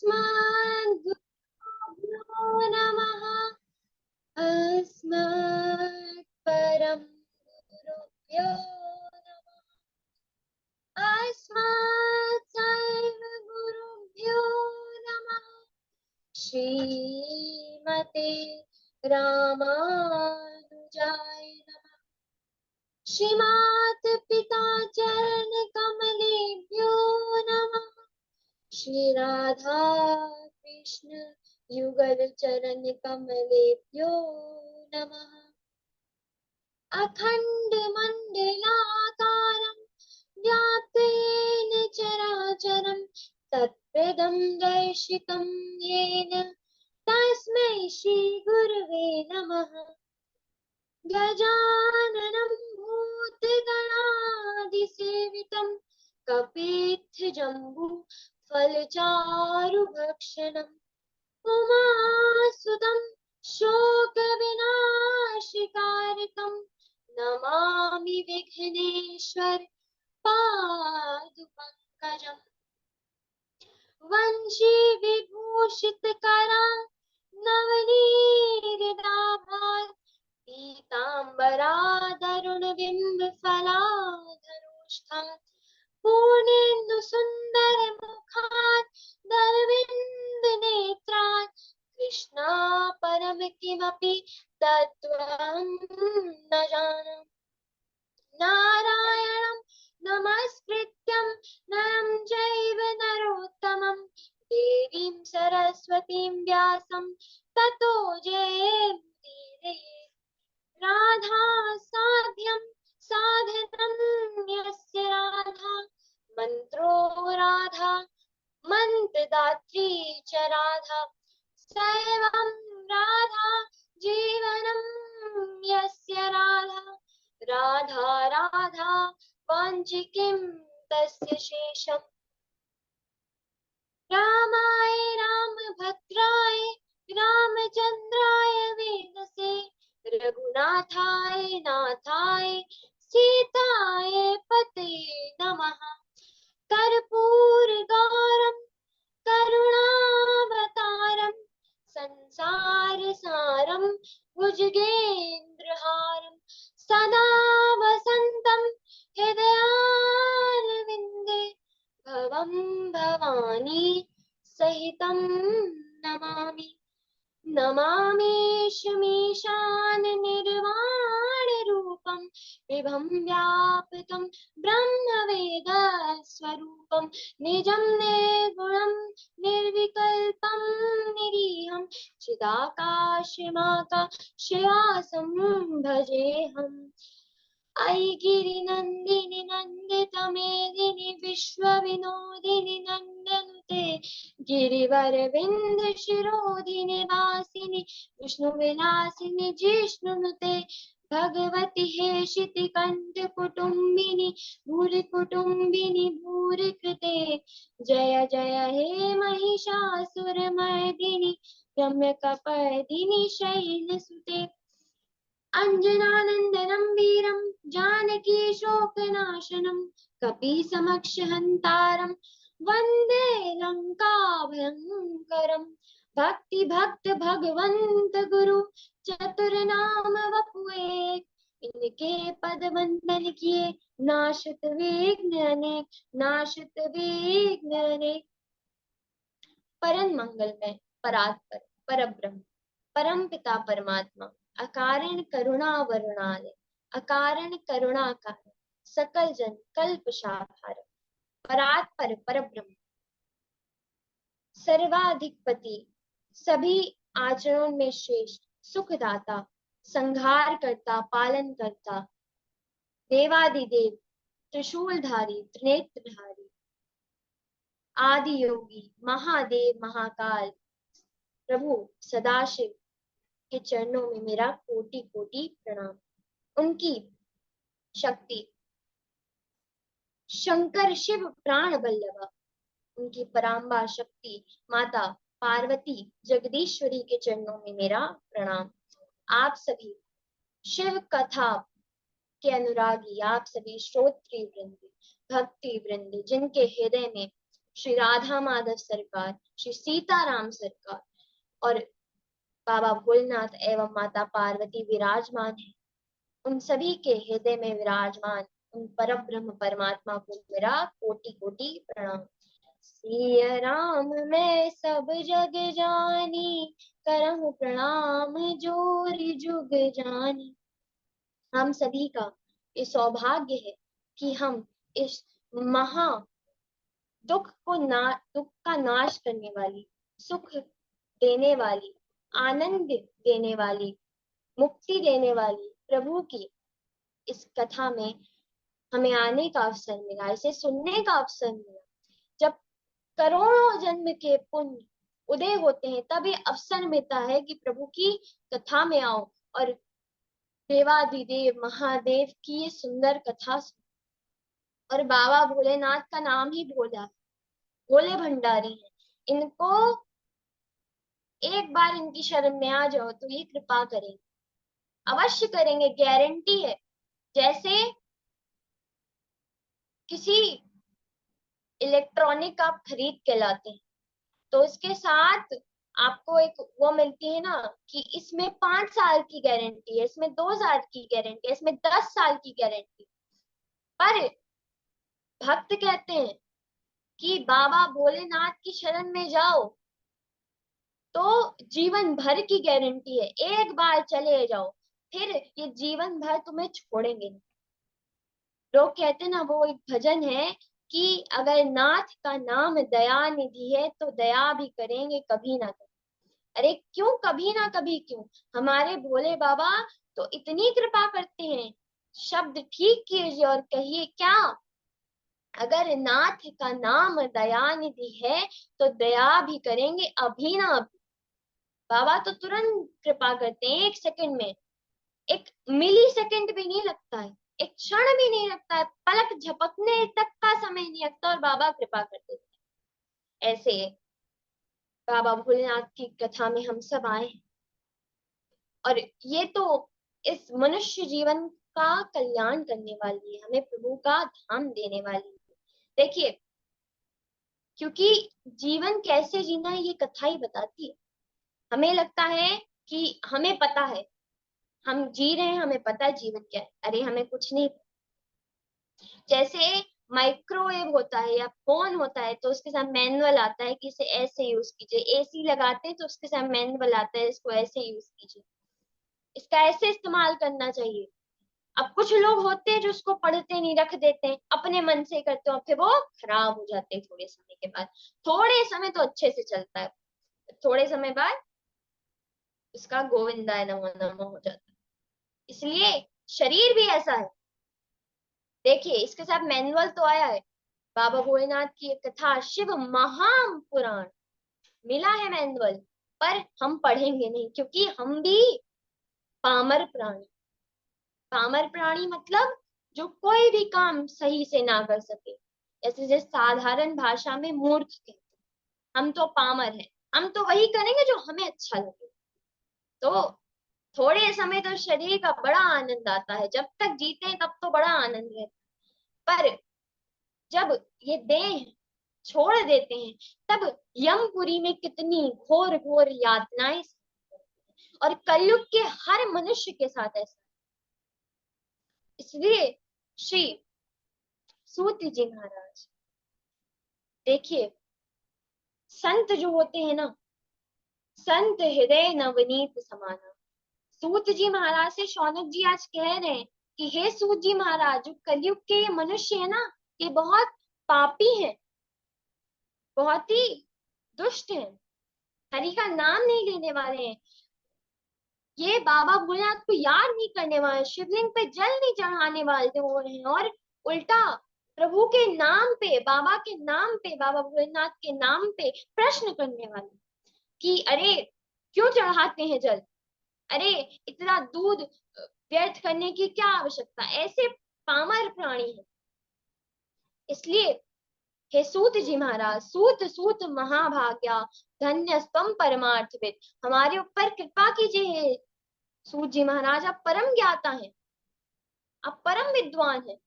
अस्मद्गुरुभ्यो नमः। अस्मत्परं गुरुभ्यो नमः। अस्मत्सर्वगुरुभ्यो नमः। श्रीमते रामानुजाय नमः। श्रीमात् पिता चरण कमलेभ्यो नमः। श्री राधा कृष्ण युगल चरण कमलेभ्यो नमः। अखंड मंडलाकारं व्याप्तेन चराचरं तत्पदं दर्शितं येन तस्मै श्री गुरवे नमः। गजाननं भूतगणादिसेवितं कपित्थजम्बू फलचारुभक्षणम् उमासुतं शोकविनाशकारकं नमामि विघ्नेश्वर पादुपङ्कजम्। वंशी विभूषितकरा नवनीरदाभात् पीताम्बरादरुणबिम्बफलाधरोष्ठात् पूर्णेन्दु सुन्दरमुखात् दरविन्दनेत्रात् कृष्णा परम किमपि तत्त्वं न जानामि। नारायणं नमस्कृत्यं नरं चैव नरोत्तमं देवीं सरस्वतीं व्यासं ततो जयमुदीरये। राधा साध्यं साधनं यस्य राधा मंत्रो राधा मंत्रदात्री च राधा सर्वं राधा जीवनं यस्य राधा राधा राधा वाञ्छि किं तस्य शेषम्। रामाय रामभद्राय रामचन्द्राय वेदसे रघुनाथाय नाथाय सीताय पतये नमः। कर्पूरगौरं करुणावतारं संसारसारं भुजगेन्द्रहारं सदा वसन्तं हृदयारविन्दे भवं भवानी सहितं नमामि। नमामि शमीशान निर्वाणरूपं विभं व्यापकं ब्रह्मवेदस्वरूपं निजं निर्गुणं निर्विकल्पं निरीहं चिदाकाशमाकाशयासं भजेऽहम्। अयि गिरिनन्दिनि नन्दितमेदिनि विश्वविनोदिनि नन्दनुते गिरिवरविन्दशिरोधिनि वासिनि विष्णुविलासिनि जिष्णुनुते भगवति हेशितिकण्ठकुटुम्बिनि भूरिकुटुम्बिनि भूरिकृते जय जय हे महिषासुरमर्दिनि रम्यकपर्दिनि शैलसुते अंजनानंदनं वीरं जानकी शोकनाशनं कपीसमक्षहन्तारं वन्दे लङ्काभयङ्करम्। भक्ति भक्त भगवंत गुरु चतुरनाम वपुए इनके पद वंदन किए नाशत विघ्न अनेक नाशत विघ्न अनेक। परम मंगलमय परात्पर परब्रह्म परम पिता परमात्मा अकारण करुणा वरुणालय अकारण करुणा कारण सकल जन कल्प शाखार परात्पर परब्रह्म सर्वाधिकपति सभी आचरणों में श्रेष्ठ सुखदाता संहार करता पालन करता देवादिदेव त्रिशूलधारी त्रिनेत्रधारी आदि योगी महादेव महाकाल प्रभु सदाशिव के चरणों में मेरा कोटि कोटि प्रणाम। उनकी शक्ति शंकर शिव प्राण बल्लभा उनकी पराम्बा शक्ति माता पार्वती जगदीश्वरी के चरणों में मेरा प्रणाम। आप सभी शिव कथा के अनुरागी आप सभी श्रोत्री वृंद भक्ति वृंद जिनके हृदय में श्री राधा माधव सरकार, श्री सीताराम सरकार और बाबा भोलेनाथ एवं माता पार्वती विराजमान है। उन सभी के हृदय में विराजमान उन परम ब्रह्म परमात्मा को मेरा कोटि कोटि प्रणाम। सिया राम मैं सब जग जानी, करहु प्रणाम जोर जुग जानी। हम सभी का ये सौभाग्य है कि हम इस महा दुख का नाश करने वाली, सुख देने वाली, आनंद देने वाली, मुक्ति देने वाली प्रभु की इस कथा में हमें आने का अवसर मिला, इसे सुनने का अवसर मिला। जब करोड़ों जन्म के पुण्य उदय होते हैं तब ये अवसर मिलता है कि प्रभु की कथा में आओ और देवाधिदेव महादेव की ये सुंदर कथा सुनो। और बाबा भोलेनाथ का नाम ही भोला, भोले भंडारी है। इनको एक बार इनकी शरण में आ जाओ तो ये कृपा करेंगे, अवश्य करेंगे, गारंटी है। जैसे किसी इलेक्ट्रॉनिक आप खरीद के लाते हैं तो उसके साथ आपको एक वो मिलती है ना कि इसमें 5 साल की गारंटी है, इसमें 2 साल की गारंटी है, इसमें 10 साल की गारंटी। पर भक्त कहते हैं कि बाबा भोलेनाथ की शरण में जाओ तो जीवन भर की गारंटी है, एक बार चले जाओ फिर ये जीवन भर तुम्हें छोड़ेंगे नहीं। लोग कहते ना, वो एक भजन है कि अगर नाथ का नाम दया निधि है तो दया भी करेंगे कभी ना कभी। अरे क्यों कभी ना कभी, क्यों? हमारे भोले बाबा तो इतनी कृपा करते हैं। शब्द ठीक कीजिए और कहिए क्या, अगर नाथ का नाम दया निधि है तो दया भी करेंगे अभी ना अभी। बाबा तो तुरंत कृपा करते हैं, 1 सेकंड में, एक मिली सेकंड भी नहीं लगता है, एक क्षण भी नहीं लगता है, पलक झपकने तक का समय नहीं लगता और बाबा कृपा कर देते हैं। ऐसे बाबा भोलेनाथ की कथा में हम सब आए और ये तो इस मनुष्य जीवन का कल्याण करने वाली है, हमें प्रभु का धाम देने वाली है। देखिए, क्योंकि जीवन कैसे जीना है ये कथा ही बताती है। हमें लगता है कि हमें पता है, हम जी रहे हैं, हमें पता है जीवन क्या है। अरे हमें कुछ नहीं। जैसे माइक्रोवेव होता है या फोन होता है तो उसके साथ मैनुअल आता है कि इसे ऐसे यूज कीजिए, एसी लगाते हैं तो उसके साथ मैनुअल आता है, इसको ऐसे यूज कीजिए, इसका ऐसे इस्तेमाल करना चाहिए। अब कुछ लोग होते हैं जो उसको पढ़ते नहीं, रख देते हैं, अपने मन से करते हो, फिर वो खराब हो जाते हैं थोड़े समय के बाद। थोड़े समय तो अच्छे से चलता है, थोड़े समय बाद उसका गोविंदाय नमो नमो हो जाता है। इसलिए शरीर भी ऐसा है। देखिए, इसके साथ मैनुअल तो आया है। बाबा भोलेनाथ की एक कथा शिव महापुराण मिला है मैनुअल, पर हम पढ़ेंगे नहीं क्योंकि हम भी पामर प्राणी। पामर प्राणी मतलब जो कोई भी काम सही से ना कर सके, जैसे साधारण भाषा में मूर्ख कहते हैं। हम तो पामर हैं, हम तो वही करेंगे जो हमें अच्छा लगे। तो थोड़े समय तो शरीर का बड़ा आनंद आता है, जब तक जीते हैं तब तो बड़ा आनंद है, पर जब ये देह छोड़ देते हैं तब यमपुरी में कितनी घोर घोर यातनाएं। और कलयुग के हर मनुष्य के साथ ऐसा। इसलिए श्री सूत जी महाराज, देखिए, संत जो होते हैं ना, संत हृदय नवनीत समाना। सूत जी महाराज से शौनक जी आज कह रहे हैं कि हे सूत जी महाराज, जो कलयुग के ये मनुष्य है ना, ये बहुत पापी हैं, बहुत ही दुष्ट हैं, हरि का नाम नहीं लेने वाले हैं, ये बाबा भोलेनाथ को याद नहीं करने वाले, शिवलिंग पे जल नहीं चढ़ाने वाले हो रहे हैं, और उल्टा प्रभु के नाम पे, बाबा के नाम पे, बाबा भोलेनाथ के नाम पे प्रश्न करने वाले कि अरे क्यों चढ़ाते हैं जल, अरे इतना दूध व्यर्थ करने की क्या आवश्यकता। ऐसे पामर प्राणी है। इसलिए हे सूत जी महाराज, सूत सूत महाभाग्या, धन्य स्तम परमार्थविद, हमारे ऊपर कृपा कीजिए। सूत जी महाराज, आप परम ज्ञाता हैं, आप परम विद्वान हैं,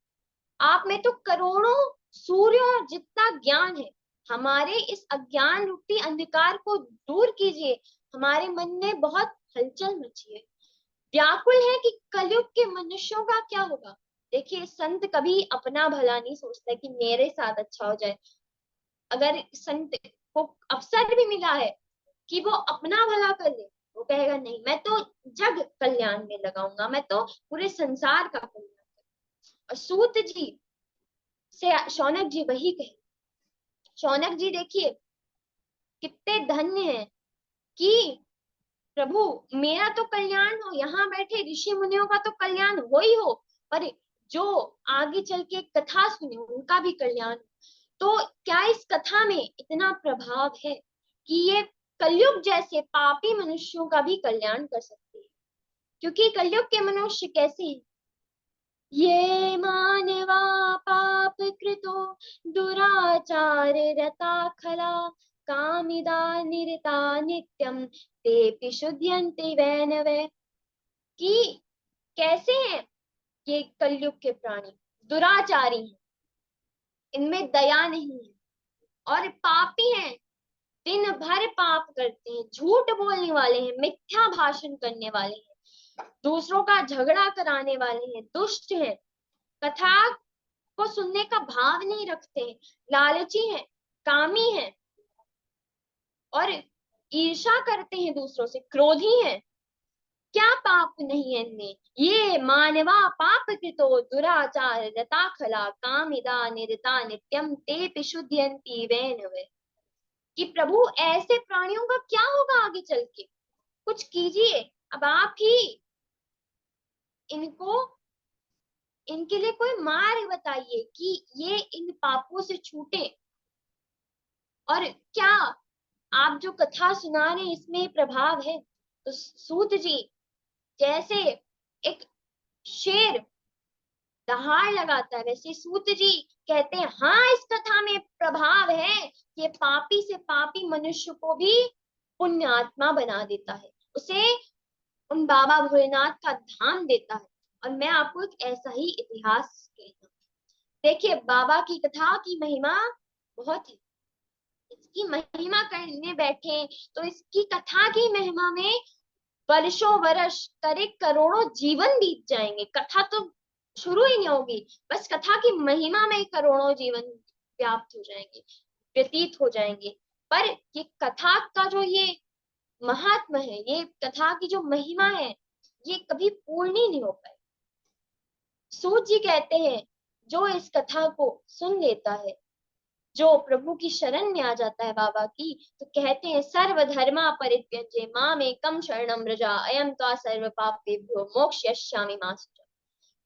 आप में तो करोड़ों सूर्यों जितना ज्ञान है, हमारे इस अज्ञान रूपी अंधकार को दूर कीजिए। हमारे मन में बहुत हलचल मची है, व्याकुल है कि कलयुग के मनुष्यों का क्या होगा। देखिए, संत कभी अपना भला नहीं सोचता कि मेरे साथ अच्छा हो जाए। अगर संत को अवसर भी मिला है कि वो अपना भला कर ले, वो कहेगा नहीं, मैं तो जग कल्याण में लगाऊंगा, मैं तो पूरे संसार का कल्याण करूंगा। और सूत जी से शौनक जी वही कहे। शौनक जी देखिए कितने धन्य हैं कि प्रभु मेरा तो कल्याण हो, यहाँ बैठे ऋषि मुनियों का तो कल्याण हो ही हो, पर जो आगे चल के कथा सुने उनका भी कल्याण हो। तो क्या इस कथा में इतना प्रभाव है कि ये कलयुग जैसे पापी मनुष्यों का भी कल्याण कर सकती है। क्योंकि कलयुग के मनुष्य कैसे हैं? ये मानवा पाप कृतो दुराचार रता खला कामिदा निरता नित्यम ते शुध्यन्ते वैनवे। कि कैसे हैं ये कलयुग के प्राणी? दुराचारी हैं, इनमें दया नहीं है, और पापी हैं, दिन भर पाप करते हैं, झूठ बोलने वाले हैं, मिथ्या भाषण करने वाले हैं, दूसरों का झगड़ा कराने वाले हैं, दुष्ट हैं, कथा को सुनने का भाव नहीं रखते हैं, लालची हैं, कामी हैं, और ईर्ष्या करते हैं दूसरों से, क्रोधी हैं। क्या पाप नहीं है इनमें? ये मानवा पाप कृतो दुराचार रता खला कामिदा निरता नित्यम ते पिशुध्यन्ति वैनवे। कि प्रभु ऐसे प्राणियों का क्या होगा आगे चल के? कुछ कीजिए, अब आप ही इनको, इनके लिए कोई मार्ग बताइए कि ये इन पापों से छूटे। और क्या आप जो कथा सुना रहे हैं इसमें प्रभाव है? तो सूत जी जैसे एक शेर दहाड़ लगाता है, वैसे सूत जी कहते हैं हाँ इस कथा में प्रभाव है। ये पापी से पापी मनुष्य को भी पुण्य आत्मा बना देता है, उसे उन बाबा भोलेनाथ का धाम देता है। और मैं आपको एक ऐसा ही इतिहास कहता हूँ। देखिए, बाबा की कथा की महिमा बहुत है, इसकी महिमा करने बैठे तो इसकी कथा की महिमा में वर्षों वर्ष करे करोड़ों जीवन बीत जाएंगे, कथा तो शुरू ही नहीं होगी, बस कथा की महिमा में करोड़ों जीवन व्याप्त हो जाएंगे, व्यतीत हो जाएंगे। पर ये कथा का जो ये महात्मा है, ये कथा की जो महिमा है, ये कभी पूर्ण ही नहीं हो पाए। सूत जी कहते हैं जो इस कथा को सुन लेता है, जो प्रभु की शरण में आ जाता है बाबा की, तो कहते हैं सर्वधर्मा परित्यज्य माम एकम शरणम व्रजा अयम त्वा सर्व पापेभ्यो मोक्षयिष्यामि मा शुचा।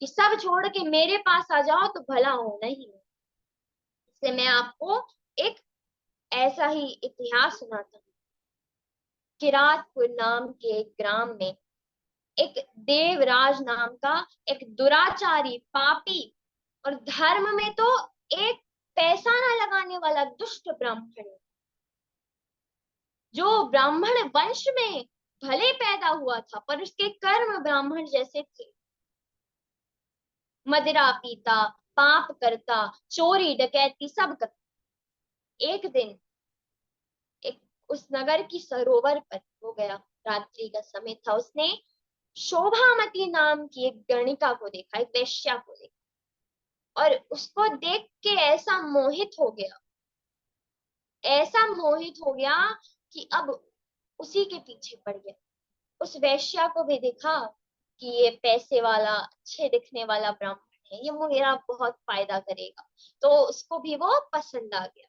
कि सब छोड़ के मेरे पास आ जाओ तो भला होना ही है। इसलिए मैं आपको एक ऐसा ही इतिहास सुनाता हूँ। किरातपुर नाम के एक ग्राम में एक देवराज नाम का एक दुराचारी पापी और धर्म में तो एक पैसा ना लगाने वाला दुष्ट ब्राह्मण है, जो ब्राह्मण वंश में भले पैदा हुआ था पर उसके कर्म ब्राह्मण जैसे थे। मदिरा पीता, पाप करता, चोरी डकैती सब करता। एक दिन एक उस नगर की सरोवर पर हो गया, रात्रि का समय था, उसने शोभामती नाम की एक गणिका को देखा, एक वेश्या को देखा, और उसको देख के ऐसा मोहित हो गया, ऐसा मोहित हो गया कि अब उसी के पीछे पड़ गया। उस वेश्या को भी देखा कि ये पैसे वाला अच्छे दिखने वाला ब्राह्मण है, ये मेरा बहुत फायदा करेगा, तो उसको भी वो पसंद आ गया।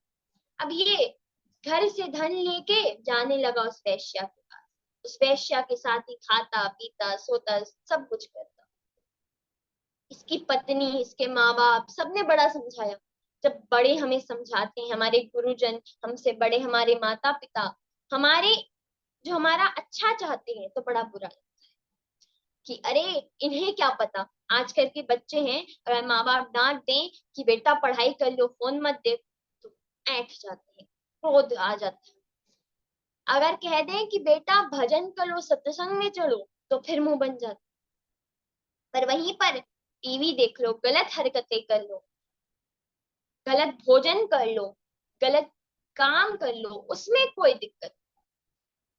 अब ये घर से धन लेके जाने लगा उस वेश्या के पास, उस वेश्या के साथ ही खाता पीता सोता सब कुछ करता। इसकी पत्नी, इसके माँ बाप सबने बड़ा समझाया। जब बड़े हमें समझाते हैं, हमारे गुरुजन हमसे बड़े, हमारे माता पिता हमारे जो हमारा अच्छा चाहते हैं, तो बड़ा बुरा लगता है कि अरे इन्हें क्या पता। आजकल के बच्चे हैं, अगर माँ बाप डांट दें कि बेटा पढ़ाई कर लो फोन मत दे, तो ऐंठ जाते हैं, क्रोध आ जाता है। अगर कह दें कि बेटा भजन कर लो सत्संग में चलो, तो फिर मुंह बन जाता। पर वहीं पर टीवी देख लो, गलत हरकतें कर लो, गलत भोजन कर लो, गलत काम कर लो, उसमें कोई दिक्कत,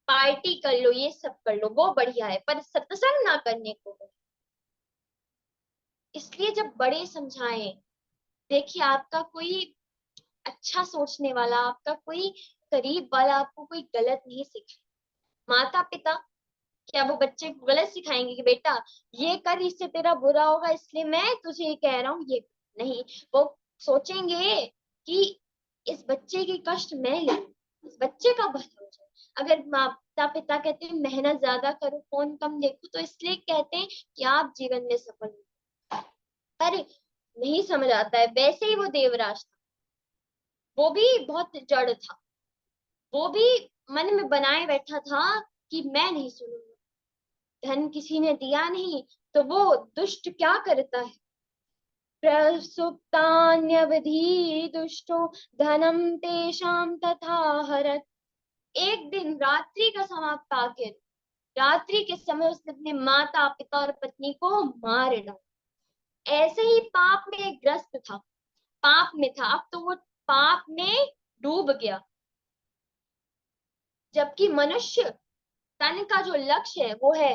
पार्टी कर लो, ये सब कर लो, वो बढ़िया है, पर सत्संग ना करने को बोलो। इसलिए जब बड़े समझाएं, देखिए आपका कोई अच्छा सोचने वाला, आपका कोई करीब वाला आपको कोई गलत नहीं सिखाए। माता पिता क्या वो बच्चे को गलत सिखाएंगे कि बेटा ये कर, इससे तेरा बुरा होगा, इसलिए मैं तुझे ये कह रहा हूँ ये नहीं। वो सोचेंगे कि इस बच्चे की कष्ट मैं ले, इस बच्चे का भला हो जाए। अगर माता पिता कहते हैं मेहनत ज्यादा करो, फोन कम देखो, तो इसलिए कहते हैं कि आप जीवन में सफल हो, पर नहीं समझ आता है। वैसे ही वो देवराज था, वो भी बहुत जड़ था, वो भी मन में बनाए बैठा था कि मैं नहीं सुनूंगा। धन किसी ने दिया नहीं तो वो दुष्ट क्या करता है, प्रसुप्तान्यवधि दुष्टो धनम तेषाम तथा हरत। एक दिन रात्रि का समाप्त आकर, रात्रि के समय उसने अपने माता पिता और पत्नी को मार डाला। ऐसे ही पाप में ग्रस्त था, पाप में था, अब तो वो पाप में डूब गया। जबकि मनुष्य तन का जो लक्ष्य है वो है